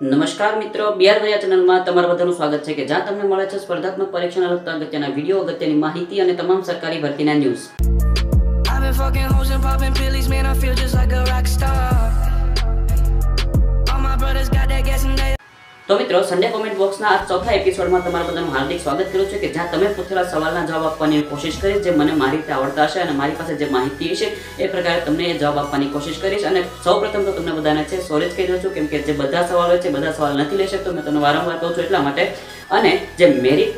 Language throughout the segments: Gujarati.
નમસ્કાર મિત્રો, બિહાર વયા ચેનલમાં તમારું બધાનું સ્વાગત છે કે જ્યાં તમને મળે છે સ્પર્ધાત્મક પરીક્ષાના લગતા અગત્યના વિડીયો, અગત્યની માહિતી અને તમામ સરકારી ભરતીના ન્યૂઝ। તો મિત્રો, સન્ડે કોમેન્ટ બોક્સના આ ચોથા એપિસોડમાં તમારા બધાનું હાર્દિક સ્વાગત કરું છું કે જ્યાં તમે પૂછેલા સવાલના જવાબ આપવાની કોશિશ કરીશ, જે મને મારી રીતે આવડતા હશે અને મારી પાસે જે માહિતી હશે એ પ્રકારે તમને એ જવાબ આપવાની કોશિશ કરીશ। અને સૌપ્રથમ તો તમને બધાને છે સોરી જ કહી દઉં છું, કેમ કે જે બધા સવાલો છે બધા સવાલ નથી લઈ શકતો, મેં તમને વારંવાર કહું છું એટલા માટે। અને જે મેરિટ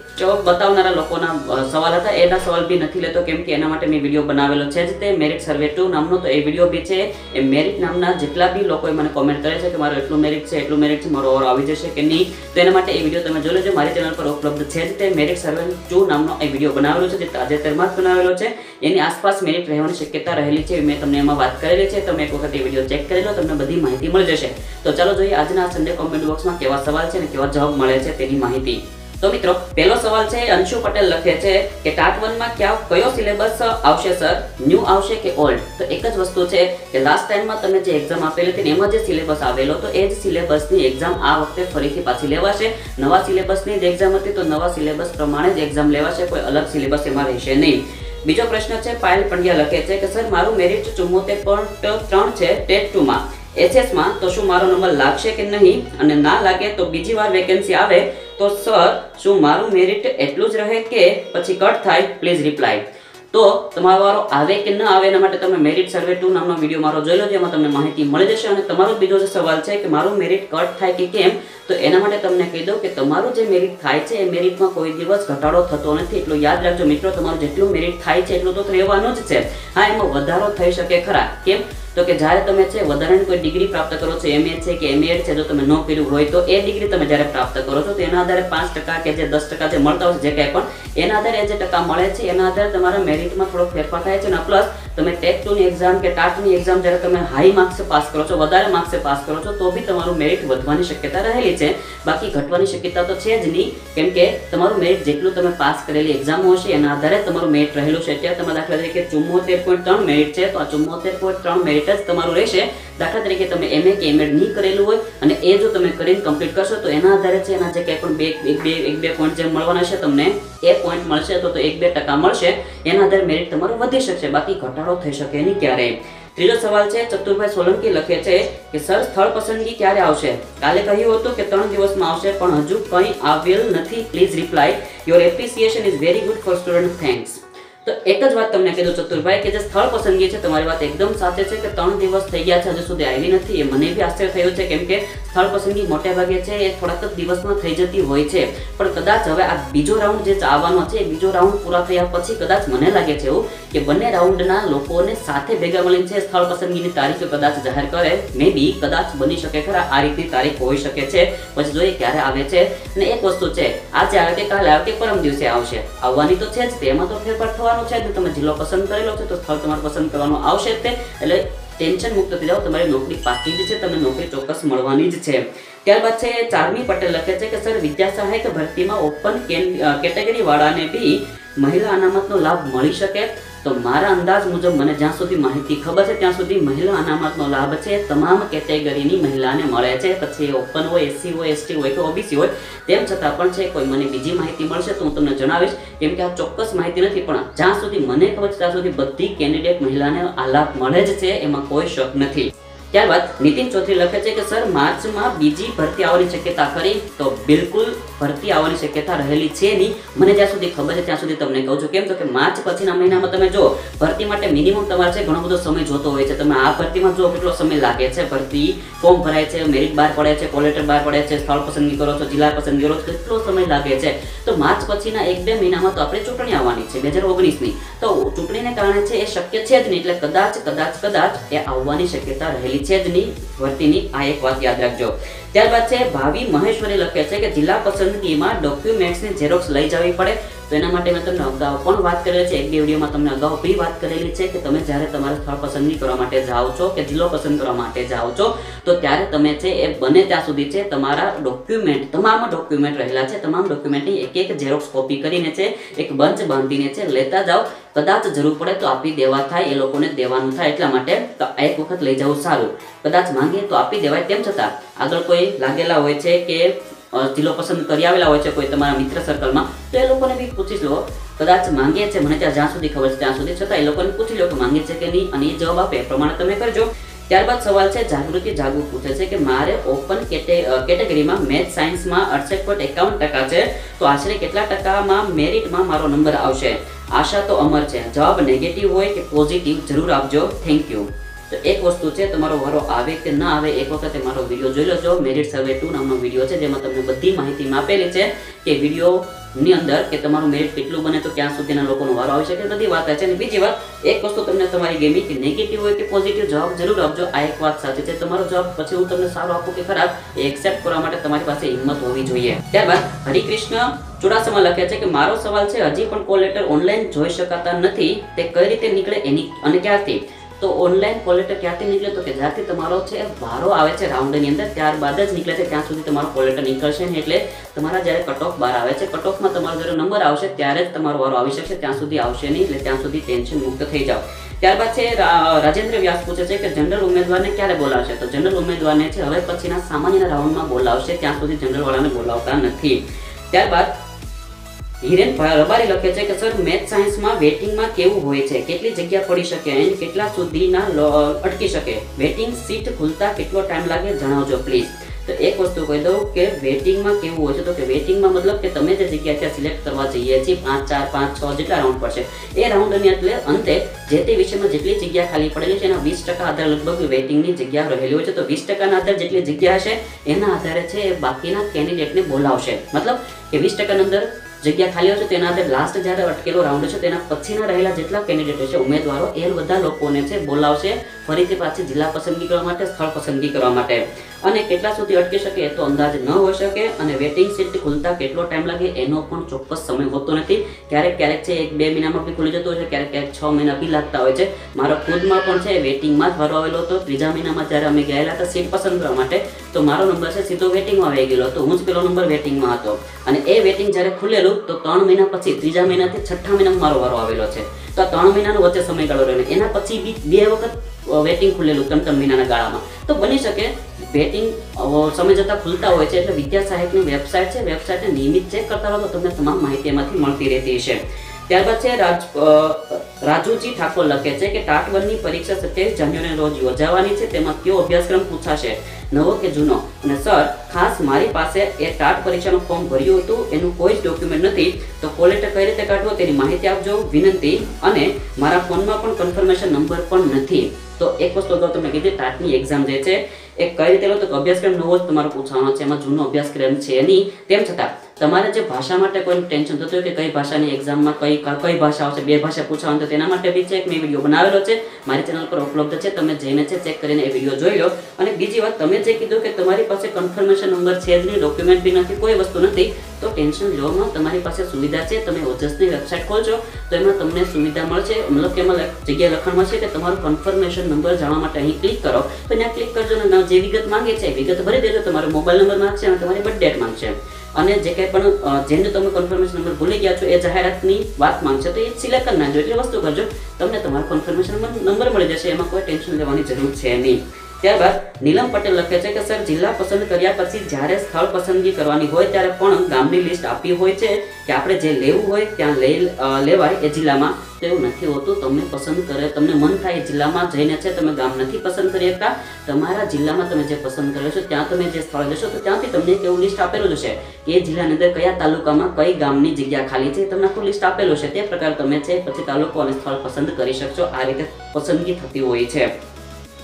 બતાવનારા લોકોના સવાલ હતા એના સવાલ બી નથી લેતો, કેમ કે એના માટે મેં વિડીયો બનાવેલો છે જ તે મેરિટ સર્વે 2 નામનો। તો એ વિડીયો બી છે એ મેરિટ નામના જેટલા બી લોકોએ મને કોમેન્ટ કરે છે કે મારો એટલું મેરિટ છે એટલું મેરિટ છે, મારો ઓવર આવી જશે કે નહીં, તો એના માટે એ વિડીયો તમે જોઈ લેજો। મારી ચેનલ પર ઉપલબ્ધ છે જ તે મેરિટ સર્વે 2 નામનો એ વિડીયો બનાવેલો છે, જે તાજેતરમાં જ બનાવેલો છે। એની આસપાસ મેરિટ રહેવાની શક્યતા રહેલી છે, મેં તમને એમાં વાત કરેલી છે। તમે એક વખત એ વિડીયો ચેક કરી લો, તમને બધી માહિતી મળી જશે। તો ચાલો જોઈએ આજના સન્ડે કોમેન્ટ બોક્સમાં કેવા સવાલ છે અને કેવા જવાબ મળે છે તેની માહિતી। તો મિત્રો, પહેલો સવાલ છે અંશુ પટેલ લખે છે કે ટાટ 1 માં કયો સિલેબસ આવશે સર, ન્યૂ આવશે કે ઓલ્ડ? તો એક જ વસ્તુ છે કે લાસ્ટ ટાઈમમાં તમે જે એક્ઝામ આપેલી હતી એમાં જે સિલેબસ આવેલો તો એ જ સિલેબસની એક્ઝામ આ વખતે ફરીથી પાછી લેવાશે। નવા સિલેબસની જ એક્ઝામ હતી તો નવા સિલેબસ પ્રમાણે જ એક્ઝામ લેવાશે, કોઈ અલગ સિલેબસ એમાં રહેશે નહીં। બીજો પ્રશ્ન છે પાયલ પંડ્યા લખે છે કે સર મારું મેરિટ 74.3 છે ટેટ 2 માં એચએસ માં, તો શું મારો નંબર લાગશે કે નહીં? અને ના લાગે તો બીજી વાર વેકેન્સી આવે તો સર શું મારું મેરિટ એટલું જ રહે કે પછી કટ થાય? Please reply. તો તમારો વારો આવે કે ન આવે એના માટે તમે મેરિટ સર્વે 2 નામનો વિડીયો મારો જોઈ લો, જેમાં તમને માહિતી મળી જશે। અને તમારો બીજો જે સવાલ છે કે મારું મેરિટ કટ થાય કે કેમ, તો એના માટે તમને કહી દઉં કે તમારું જે મેરિટ થાય છે એ મેરિટમાં કોઈ દિવસ ઘટાડો થતો નથી, એટલું યાદ રાખજો મિત્રો। તમારું જેટલું મેરિટ થાય છે એટલું તો રહેવાનું જ છે। હા, એમાં વધારો થઈ શકે ખરા, કેમ? તો કે જ્યારે તમે છે વધારાની કોઈ ડિગ્રી પ્રાપ્ત કરો છો, એમએ છે કે એમએડ છે, જો તમે ન કર્યું હોય તો એ ડિગ્રી તમે જ્યારે પ્રાપ્ત કરો છો તો એના આધારે 5% કે જે 10% જે મળતા હોય છે, જે કંઈ પણ એના આધારે જે ટકા મળે છે એના આધારે તમારા મેરિટમાં થોડો ફેરફાર થાય છે। અને પ્લસ તમે ટેટ 2 ની એક્ઝામ કે ટાટની એક્ઝામ જ્યારે તમે હાઈ માર્ક્સે પાસ કરો છો, વધારે માર્ક્સે પાસ કરો છો, તો બી તમારું મેરિટ વધવાની શક્યતા રહેલી છે, બાકી ઘટવાની શક્યતા તો છે જ નહીં, કેમ કે તમારું મેરિટ જેટલું તમે પાસ કરેલી એક્ઝામો હશે એના આધારે તમારું મેરિટ રહેલું છે। અત્યારે તમે દાખલા તરીકે 74.3 મેરિટ છે તો આ 74.3 મેરિટ જ તમારું રહેશે। દાખલા તરીકે તમે એમએ કે એમએડ નહીં કરેલું હોય અને એ જો તમે કરીને કમ્પ્લીટ કરશો તો એના આધારે છે એના જે કંઈ પણ એક બે પોઈન્ટ જે મળવાના છે તમને એ પોઈન્ટ મળશે તો 1-2% મળશે, એના આધારે મેરિટ તમારું વધી શકશે, બાકી ઘટાડો થઈ શકે નહીં ક્યારેય। ત્રીજો સવાલ છે ચતુરભાઈ સોલંકી લખે છે કે સર સ્થળ પસંદગી ક્યારે આવશે? કાલે કહ્યું હતું કે 3 દિવસમાં આવશે પણ હજુ કંઈ આવેલ નથી, please reply. Your appreciation is very good for student, thanks. તો એક જ વાત તમને કીધું ચતુરભાઈ કે જે સ્થળ પસંદગી છે તમારી વાત એકદમ સાચી છે કે 3 દિવસ થઈ ગયા છે હજુ સુધી આવી નથી, એ મને બી આશ્ચર્ય થયું છે, કેમ કે સ્થળ પસંદગી મોટે ભાગે છે એ થોડાક જ દિવસમાં થઈ જતી હોય છે, પણ કદાચ હવે આ બીજો રાઉન્ડ જે આવવાનો છે એ બીજો રાઉન્ડ પૂરા થયા પછી કદાચ મને લાગે છે એવું કે બંને રાઉન્ડના લોકોને સાથે ભેગા મળીને છે સ્થળ પસંદગીની તારીખ કદાચ જાહેર કરે, મે બી કદાચ બની શકે ખરા, આ રીતની તારીખ હોઈ શકે છે, પછી જોઈએ ક્યારે આવે છે। અને એક વસ્તુ છે આજે આવે કે કાલે આવે કે પરમ દિવસે આવશે, આવવાની તો છે જ, તેમાં તો ફેરફાર થવાનો છે। તમે જિલ્લો પસંદ કરેલો છે તો સ્થળ તમારે પસંદ કરવાનું આવશે જ તે, એટલે ટેન્શન મુક્ત થઈ જાઓ, તમારી નોકરી પાકી જ છે, તમને નોકરી ચોક્કસ મળવાની જ છે। ત્યારબાદ છે ચારમી પટેલ લખે છે કે સર વિદ્યા સહાયક ભરતીમાં ઓપન કેટેગરી વાળાને બી મહિલા અનામતનો લાભ મળી શકે? તો મારા અંદાજ મુજબ મને જ્યાં સુધી માહિતી ખબર છે ત્યાં સુધી મહિલા અનામતનો લાભ છે તમામ કેટેગરીની મહિલાને મળે છે, પછી ઓપન હોય, એસસી હોય, એસટી હોય કે ઓબીસી હોય, તેમ છતાં પણ છે કોઈ મને બીજી માહિતી મળશે તો હું તમને જણાવીશ, કેમ કે આ ચોક્કસ માહિતી નથી, પણ જ્યાં સુધી મને ખબર છે ત્યાં સુધી બધી કેન્ડિડેટ મહિલાને આ લાભ મળે જ છે, એમાં કોઈ શક નથી। ત્યારબાદ નીતિન ચૌધરી લખે છે કે સર માર્ચમાં બીજી ભરતી આવવાની શક્યતા ખરી? તો બિલકુલ ભરતી આવવાની શક્યતા રહેલી છે નહીં, મને જ્યાં સુધી ખબર છે ત્યાં સુધી તમને કહું છું, કેમ તો કે માર્ચ પછીના મહિનામાં તમે જો ભરતી માટે મિનિમમ તમારે છે ઘણો બધો સમય જોતો હોય છે, તમે આ ભરતીમાં જો કેટલો સમય લાગે છે, ભરતી ફોર્મ ભરાય છે, મેરિટ બહાર પડે છે, કોલ લેટર બહાર પડે છે, સ્થળ પસંદગી કરો છો, જિલ્લા પસંદગી કરો છો, કેટલો સમય લાગે છે। તો માર્ચ પછીના 1-2 મહિનામાં તો આપણે ચૂંટણી આવવાની છે 2019ની, તો ચૂંટણીને કારણે છે એ શક્ય છે જ નહીં, એટલે કદાચ એ આવવાની શક્યતા રહેલી છે જ નહીં ભરતીની, આ એક વાત યાદ રાખજો। ત્યારબાદ છે ભાવિ મહેશ્વરી લખે છે કે જિલ્લા પસંદગીમાં ડોક્યુમેન્ટ્સની ઝેરોક્સ લઈ જવી પડે? તો એના માટે મેં તમને અગાઉ પણ વાત કરેલી છે, એક બે વિડીયોમાં તમને અગાઉ બી વાત કરેલી છે કે તમે જ્યારે તમારે સ્થળ પસંદગી કરવા માટે જાઓ છો કે જિલ્લો પસંદ કરવા માટે જાઓ છો તો ત્યારે તમે છે એ બને ત્યાં સુધી છે તમારા ડોક્યુમેન્ટ, તમામ ડોક્યુમેન્ટ રહેલા છે, તમામ ડોક્યુમેન્ટની એક એક ઝેરોક્સ કોપી કરીને છે એક બંચ બાંધીને છે લેતા જાઓ. કદાચ જરૂર પડે તો આપી દેવા થાય, એ લોકોને દેવાનું થાય, એટલા માટે તો એક વખત લઈ જવું સારું. કદાચ માંગીએ તો આપી દેવાય. તેમ છતાં આગળ કોઈ લાગેલા હોય છે કે જિલ્લો પસંદ કરી આવેલા હોય છે કોઈ તમારા મિત્ર સર્કલમાં, તો એ લોકોને બી પૂછી લો. કદાચ માંગીએ છે, મને ત્યાં જ્યાં સુધી ખબર છે ત્યાં સુધી, છતાં એ લોકોને પૂછી લો કે માંગે છે કે નહીં, અને એ જવાબ આપે એ પ્રમાણે તમે કરજો. ત્યારબાદ સવાલ છે જાગૃતિ જાગુ પૂછે છે કે મારે ઓપન કેટેગરીમાં મેથ્સ સાયન્સમાં 68.51% છે, તો આશરે કેટલા ટકામાં મેરિટમાં મારો નંબર આવશે? આશા તો અમર છે. જવાબ નેગેટિવ હોય કે પોઝિટિવ જરૂર આપજો. Thank you. તો એક વસ્તુ છે, તમારો વારો આવે કે ના આવે એક વખતે મારો વિડીયો જોઈ લેજો. મેરિટ સર્વે 2 નામનો વિડીયો છે જેમાં તમને બધી માહિતી આપેલી છે કે વિડીયોની અંદર કે તમારું મેરિટ કેટલું બને તો ક્યાં સુધીના લોકોનો વારો આવી શકે, બધી વાત છે. અને બીજી વાત, એક વસ્તુ તમને તમારી ગમી કે નેગેટિવ હોય કે પોઝિટિવ જવાબ જરૂર આપજો. આ એક વાત સાચી છે. તમારો જવાબ પછી હું તમને સારો આપું કે ખરાબ એ એક્સેપ્ટ કરવા માટે તમારી પાસે હિંમત હોવી જોઈએ. ત્યારબાદ હરિકૃષ્ણ ચુડાસમા લખે છે કે મારો સવાલ છે હજી પણ કોલ લેટર ઓનલાઈન જોઈ શકાતા નથી, તે કઈ રીતે નીકળે એની અને ક્યારથી? તો ઓનલાઈન કોલ લેટર ક્યાંથી નીકળે તો કે જ્યારથી તમારો છે વારો આવે છે રાઉન્ડની અંદર ત્યારબાદ જ નીકળે છે, ત્યાં સુધી તમારો કોલ લેટર નીકળશે ને. એટલે તમારા જ્યારે કટ ઓફ બહાર આવે છે, કટ ઓફમાં તમારો જ્યારે નંબર આવશે ત્યારે જ તમારો વારો આવી શકશે, ત્યાં સુધી આવશે નહીં. એટલે ત્યાં સુધી ટેન્શન મુક્ત થઈ જાઓ. ત્યારબાદ છે રાજેન્દ્ર વ્યાસ પૂછે છે કે જનરલ ઉમેદવારને ક્યારે બોલાવશે? તો જનરલ ઉમેદવારને છે હવે પછીના સામાન્ય રાઉન્ડમાં બોલાવશે, ત્યાં સુધી જનરલ વાળાને બોલાવતા નથી. ત્યારબાદ હિરેન રબારી લખે છે કે સર મેથ્સ સાયન્સમાં વેટિંગમાં કેવું હોય છે, કેટલી જગ્યા પડી શકે અને કેટલા સુધીના અટકી શકે? વેટિંગ સીટ ખુલતા કેટલો ટાઈમ લાગે જણાવજો પ્લીઝ. તો એક વસ્તુ કહી દઉં કે વેટિંગમાં કેવું હોય છે, તો કે વેટિંગમાં મતલબ કે તમે જે જગ્યા ત્યાં સિલેક્ટ કરવા જઈએ છીએ 5, 4, 5, 6 જેટલા રાઉન્ડ પડશે, એ રાઉન્ડની એટલે અંતે જે તે વિષયમાં જેટલી જગ્યા ખાલી પડેલી છે એના 20% આધારે લગભગ વેટિંગની જગ્યા રહેલી હોય છે. તો 20%ના આધારે જેટલી જગ્યા હશે એના આધારે છે એ બાકીના કેન્ડિડેટને બોલાવશે. મતલબ કે 20%ની અંદર જગ્યા ખાલી હશે તેના આધારે લાસ્ટ જ્યારે અટકેલો રાઉન્ડ છે તેના પછીના રહેલા જેટલા કેન્ડિડેટ છે ઉમેદવારો એ બધા લોકોને છે બોલાવશે ફરીથી પાછી જિલ્લા પસંદગી કરવા માટે, સ્થળ પસંદગી કરવા માટે. અને કેટલા સુધી અટકી શકે એ તો અંદાજ ન હોઈ શકે. અને વેટિંગ સીટ ખુલતા કેટલો ટાઈમ લાગે એનો પણ ચોક્કસ સમય હોતો નથી. ક્યારેક ક્યારેક છે 1-2 મહિનામાં બી ખુલી જતો હોય છે, ક્યારેક ક્યારેક 6 મહિના બી લાગતા હોય છે. મારો ખુદમાં પણ છે વેટિંગમાં જ વારો આવેલો હતો. 3જા મહિનામાં જ્યારે અમે ગયેલા હતા સીટ પસંદ કરવા માટે તો મારો નંબર છે સીધો વેટિંગમાં આવી ગયેલો હતો. હું જ પેલો નંબર વેટિંગમાં હતો. અને એ વેટિંગ જ્યારે ખુલેલું તો 3 મહિના પછી 3જા મહિનાથી 6ઠ્ઠા મહિનામાં મારો વારો આવેલો છે. તો આ 3 મહિનાનો વચ્ચે સમયગાળો રહ્યો. એના પછી બી 2 વખત વેટિંગ ખુલેલું 3 મહિનાના ગાળામાં. તો બની શકે વેટિંગ સમય જતાં ખુલતા હોય છે. એટલે વિદ્યા સહાયકની વેબસાઇટ છે, વેબસાઇટને નિયમિત ચેક કરતા રહો તો તમને તમામ માહિતી એમાંથી મળતી રહેતી છે. ત્યારબાદ છે રાજુજી ઠાકોર લખે છે કે ટાટ 1ની પરીક્ષા 27 જાન્યુઆરીના રોજ યોજાવાની છે, તેમાં કયો અભ્યાસક્રમ પૂછાશે, નવો કે જૂનો? અને સર ખાસ મારી પાસે એ ટાટ પરીક્ષાનું ફોર્મ ભર્યું હતું, એનું કોઈ જ ડોક્યુમેન્ટ નથી, તો કોલ લેટર કઈ રીતે કાઢવો તેની માહિતી આપજો વિનંતી. અને મારા ફોનમાં પણ કન્ફર્મેશન નંબર પણ નથી. તો એક વસ્તુ અગાઉ તમને કીધી ટાટની એક્ઝામ જે છે એ કઈ રીતે લો તો અભ્યાસક્રમ નવો જ તમારો પૂછવાનો છે, એમાં જૂનો અભ્યાસક્રમ છે નહીં. તેમ છતાં તમારે જે ભાષા માટે કોઈ ટેન્શન થતું હોય કે કઈ ભાષાની એક્ઝામમાં કઈ ભાષા આવશે, 2 ભાષા પૂછવાનું, તો તેના માટે બી છે મેં વિડીયો બનાવેલો છે, મારી ચેનલ પર ઉપલબ્ધ છે, તમે જઈને છે ચેક કરીને એ વિડીયો જોઈ લો. અને બીજી વાત, તમે જે કીધું કે તમારી પાસે કન્ફર્મેશન નંબર છે જ નહીં, ડોક્યુમેન્ટ બી નથી, કોઈ વસ્તુ નથી, તો ટેન્શન લેવામાં તમારી પાસે સુવિધા છે. તમે ઓજસની વેબસાઇટ ખોલજો તો એમાં તમને સુવિધા મળશે, મતલબ કે એમાં જગ્યા લખાણ મળશે કે તમારું કન્ફર્મેશન નંબર જાણવા માટે અહીં ક્લિક કરો, તો ત્યાં ક્લિક કરજો અને જે વિગત માંગે છે એ વિગત ભરી દેજો. તમારો મોબાઈલ નંબર માંગશે અને તમારી બર્થ ડેટ માંગશે. અને જે કંઈ પણ જેને તમે કન્ફર્મેશન નંબર ભૂલી ગયા છો એ જાહેરાતની વાત માંગશે તો એ સિલેક્ટ કરી નાખજો. એટલે વસ્તુ કરજો, તમને તમારો કન્ફર્મેશન નંબર મળી જશે, એમાં કોઈ ટેન્શન લેવાની જરૂર છે નહીં. ત્યારબાદ નીલમ પટેલ લખે છે કે સર જિલ્લા પસંદ કર્યા પછી જ્યારે સ્થળ પસંદગી કરવાની હોય ત્યારે પણ ગામની લિસ્ટ આપી હોય છે કે આપણે જે લેવું હોય ત્યાં લેવાય એ જિલ્લામાં, તો એવું નથી હોતું. તમને પસંદ કરે, તમને મન થાય જિલ્લામાં જઈને છે તમે ગામ નથી પસંદ કરી શકતા, તમારા જિલ્લામાં તમે જે પસંદ કર્યો છો ત્યાં તમે જે સ્થળ જશો તો ત્યાંથી તમને એક એવું લિસ્ટ આપેલું હશે કે એ જિલ્લાની અંદર કયા તાલુકામાં કઈ ગામની જગ્યા ખાલી છે, તમને આખું લિસ્ટ આપેલું છે. તે પ્રકારે તમે છે પછી તાલુકો અને સ્થળ પસંદ કરી શકશો. આ રીતે પસંદગી થતી હોય છે.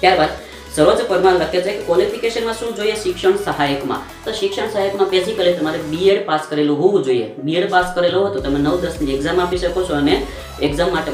ત્યારબાદ સરોજ પરમાર લખે છે કે ક્વોલિફિકેશનમાં શું જોઈએ શિક્ષણ સહાયકમાં? તો શિક્ષણ સહાયકમાં બેઝિકલી તમારે બીએડ પાસ કરેલું હોવું જોઈએ. બીએડ પાસ કરેલું હોય તો તમે 9-10ની એક્ઝામ આપી શકો છો અને એક્ઝામ માટે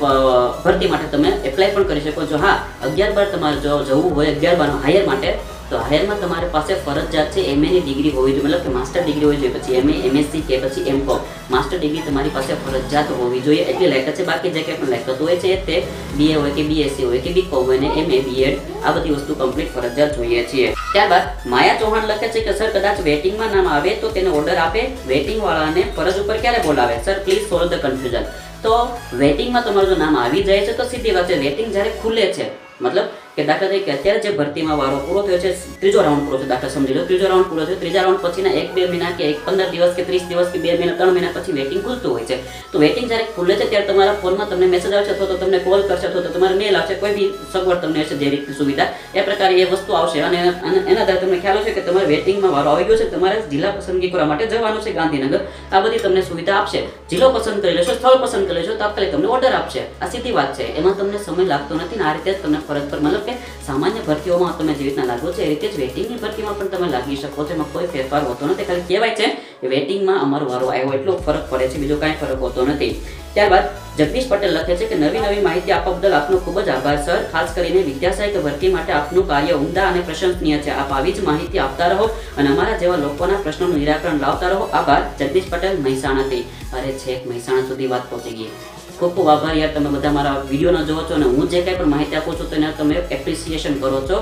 ભરતી માટે તમે એપ્લાય પણ કરી શકો છો. હા, 11-12 તમારે જો જવું હોય 11-12 હાયર માટે તો હાલમાં તમારી પાસે ફરજિયાત છે MA ની ડિગ્રી હોવી જોઈએ, મતલબ કે માસ્ટર ડિગ્રી હોવી જોઈએ, પછી MA, MSc કે પછી MCOM માસ્ટર ડિગ્રી તમારી પાસે ફરજિયાત હોવી જોઈએ, એટલી લાયકાત છે. બાકી જે કંઈ પણ લાયકાત હોય છે તે BA હોય કે BSc હોય કે BCom હોય ને MA, BEd આ બધી વસ્તુ કમ્પ્લીટ ફરજિયાત જોઈએ છીએ. ત્યારબાદ માયા ચૌહાણ લખે છે કે સર કદાચ વેટિંગમાં નામ આવે તો તેને ઓર્ડર આપે, વેટિંગ વાળાને ફરજ ઉપર ક્યારે બોલાવે? Sir please solve the confusion. તો વેટિંગમાં તમારું જો નામ આવી જાય છે તો સીધી વાત છે, વેટિંગ જ્યારે ખુલે છે, મતલબ કે દાખલા તરીકે અત્યારે જે ભરતીમાં વારો પૂરો થયો છે, ત્રીજો રાઉન્ડ પૂરો છે, દાખલા સમજી લો ત્રીજો રાઉન્ડ પૂરો થયો, ત્રીજા રાઉન્ડ પછીના 1-2 મહિના કે 15 દિવસ કે 30 દિવસ કે 2 મહિના 3 મહિના પછી વેટિંગ ખુલતું હોય છે. તો વેટિંગ જ્યારે ખુલે છે ત્યારે તમારા ફોનમાં તમને મેસેજ આવશે અથવા તો તમને કોલ કરશે અથવા તો તમારે મેલ આવશે, કોઈ બી સગવડ તમને હશે જે રીતની સુવિધા એ પ્રકારે એ વસ્તુ આવશે અને એના દ્વારા તમને ખ્યાલ હશે કે તમારે વેટિંગમાં વારો આવી ગયો છે, તમારે જિલ્લા પસંદગી કરવા માટે જવાનું છે ગાંધીનગર. આ બધી તમને સુવિધા આપશે. જિલ્લો પસંદ કરી લેશો, સ્થળ પસંદ કરી લેશો, તાત્કાલિક તમને ઓર્ડર આપશે. આ સીધી વાત છે, એમાં તમને સમય લાગતો નથી ને આ રીતે જ તમને ફરજ પર, મતલબ કે સામાન્ય ભરતીઓમાં તમે જે રીતના લાગો છો એ રીતે જ વેટિંગની ભરતીમાં પણ તમે લાગી શકો છો. એમાં કોઈ ફેરફાર હોતો નથી, ખાલી કહેવાય છે કે વેટિંગમાં અમારો વારો આવ્યો એટલો ફરક પડે છે, બીજો કાંઈ ફરક હોતો નથી. ત્યારબાદ જગદીશ પટેલ લખે છે કે નવી માહિતી આપવા બદલ આપનો ખૂબ જ આભાર સર. ખાસ કરીને વિદ્યા સહાયક ભરતી માટે આપનું કાર્ય ઉમદા અને પ્રશંસનીય છે. આપ આવી જ માહિતી આપતા રહો અને અમારા જેવા લોકોના પ્રશ્નોનું નિરાકરણ લાવતા રહો. આભાર. જગદીશ પટેલ, મહેસાણાથી. અરે છેક મહેસાણા સુધી વાત પહોંચી ગઈ. ખૂબ ખૂબ આભાર યાર, તમે બધા મારા વિડીયોનો જોવો છો અને હું જે કંઈ પણ માહિતી આપું છું તેને તમે એપ્રિસિએશન કરો છો.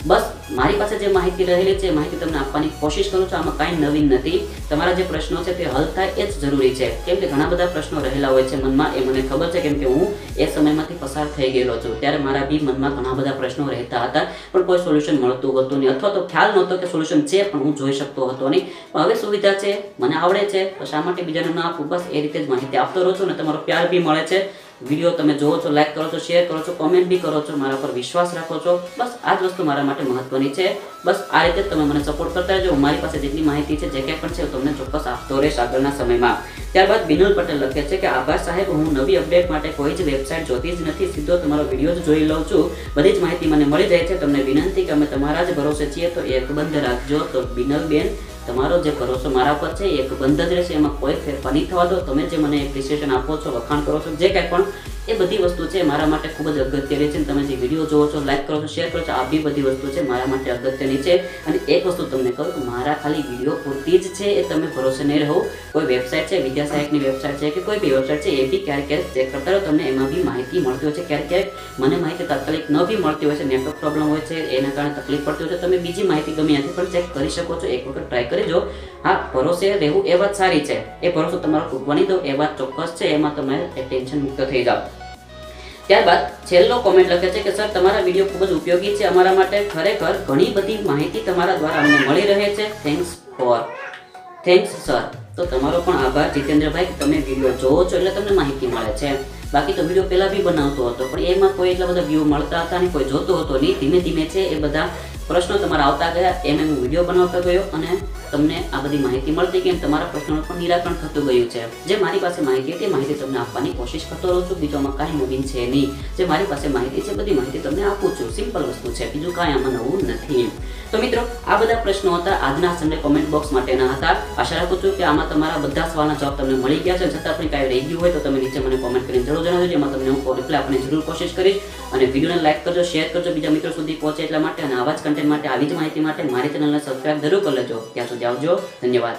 બસ મારી પાસે જે માહિતી રહેલી છે એ માહિતી તમને આપવાની કોશિશ કરું છું. આમાં કાંઈ નવીન નથી. તમારા જે પ્રશ્નો છે તે હલ થાય એ જ જરૂરી છે, કેમ કે ઘણા બધા પ્રશ્નો રહેલા હોય છે મનમાં, એ મને ખબર છે, કેમ કે હું એ સમયમાંથી પસાર થઈ ગયેલો છું. ત્યારે મારા બી મનમાં ઘણા બધા પ્રશ્નો રહેતા હતા પણ કોઈ સોલ્યુશન મળતું હતું નહીં, અથવા તો ખ્યાલ નહોતો કે સોલ્યુશન છે પણ હું જોઈ શકતો હતો નહીં. પણ હવે સુવિધા છે, મને આવડે છે, તો શા માટે બીજાને ના આપું? બસ એ રીતે જ માહિતી આપતો રહું છું અને તમારો પ્યાર બી મળે છે. વિડીયો તમે જોવો છો, લાઈક કરો છો, શેર કરો છો, કોમેન્ટ બી કરો છો, મારા પર વિશ્વાસ રાખો છો. બસ આ જ વસ્તુ મારા માટે મહત્વની છે. બસ આ રીતે તમે મને સપોર્ટ કરતા રહેજો. મારી પાસે જેટલી માહિતી છે, જે કંઈ પણ છે, તમને ચોક્કસ આપતો રહીશ આગળના સમયમાં. ત્યારબાદ બિનુલ પટેલ લખે છે કે આભાર સાહેબ, હું નવી અપડેટ માટે કોઈ જ વેબસાઇટ જોતી જ નથી, સીધો તમારો વિડીયો જ જોઈ લઉં છું. બધી જ માહિતી મને મળી જાય છે. તમને વિનંતી કે અમે તમારા જ ભરોસે છીએ, તો એક બંધ રાખજો. તો બિનલબેન, તમારો જે ભરોસો મારા પર છે એક બંધ જ રહેશે, એમાં કોઈ ફેરફાર નહીં થવા દો. તમે જે મને એપ્રિસિએશન આપો છો, વખાણ કરો છો, જે કાંઈ પણ એ બધી વસ્તુ છે મારા માટે ખૂબ જ અગત્યની છે. તમે જે વિડીયો જોવો છો, લાઈક કરો છો, શેર કરો છો, આ બી બધી વસ્તુ છે મારા માટે અગત્યની છે. અને એક વસ્તુ તમને કહું કે મારા ખાલી વિડીયો પૂરતી જ છે, એ તમે ભરોસે નહીં રહો. કોઈ વેબસાઇટ છે, વિદ્યા સહાયકની વેબસાઇટ છે કે કોઈ બી વેબસાઇટ છે, એ બી ક્યારેક ચેક કરતા રહો, તમને એમાં બી માહિતી મળતી હોય છે. ક્યારેક મને માહિતી તાત્કાલિક ન બી મળતી હોય છે, નેટવર્ક પ્રોબ્લેમ હોય છે, એના કારણે તકલીફ પડતી હોય છે. તમે બીજી માહિતી ગમે ત્યાંથી પણ ચેક કરી શકો છો. એક વખત ટ્રાય કરી જો. હા, ભરોસે રહેવું એ વાત સારી છે, એ ભરોસો તમારો તૂટવાની દો એ વાત ચોક્કસ છે, એમાં તમે ટેન્શન મુક્ત થઈ જાઓ. ત્યારબાદ છેલ્લો કોમેન્ટ લખે છે કે સર તમારા વિડીયો ખૂબ જ ઉપયોગી છે અમારા માટે. ખરેખર ઘણી બધી માહિતી તમારા દ્વારા અમને મળી રહે છે. Thanks sir. તો તમારો પણ આભાર જીતેન્દ્રભાઈ, તમે વિડીયો જોવો છો એટલે તમને માહિતી મળે છે. બાકી તો વિડીયો પહેલા બી બનાવતો હતો પણ એમાં કોઈ એટલા બધા વ્યૂ મળતા હતા નહીં, કોઈ જોતો હતો નહીં. ધીમે ધીમે છે એ બધા પ્રશ્નો તમારા આવતા ગયા, એમ હું વિડીયો બનાવતો ગયો અને તમને આ બધી માહિતી મળતી કેમ તમારા પ્રશ્નોનું પણ નિરાકરણ થતું ગયું છે. જે મારી પાસે માહિતી હતી, માહિતી તમને આપવાની કોશિશ કરતો રહું છું. બીજોમાં કાંઈ નવીન છે નહીં. જે મારી પાસે માહિતી છે, બધી માહિતી તમને આપું છું. સિમ્પલ વસ્તુ છે, બીજું કાંઈ આમાં નવું નથી. તો મિત્રો, આ બધા પ્રશ્નો હતા આજના સન્ડે કોમેન્ટ બોક્સ માટેના હતા. આશા રાખું છું કે આમાં તમારા બધા સવાલના જવાબ તમને મળી ગયા છે. છતાં પણ કાંઈ રહી ગયું હોય તો તમે નીચે મને કોમેન્ટ કરીને જરૂર જણાવજો, જેમાં તમને હું રિપ્લાય આપવાની જરૂર કોશિશ કરીશ. અને વિડીયોને લાઈક કરજો, શેર કરજો, બીજા મિત્રો સુધી પહોંચે એટલા માટે. અને આવા જ કન્ટેન્ટ માટે, આવી જ માહિતી માટે મારી ચેનલને સબસ્ક્રાઇબ જરૂર કરી લેજો. ત્યાં સુધી આવજો. ધન્યવાદ.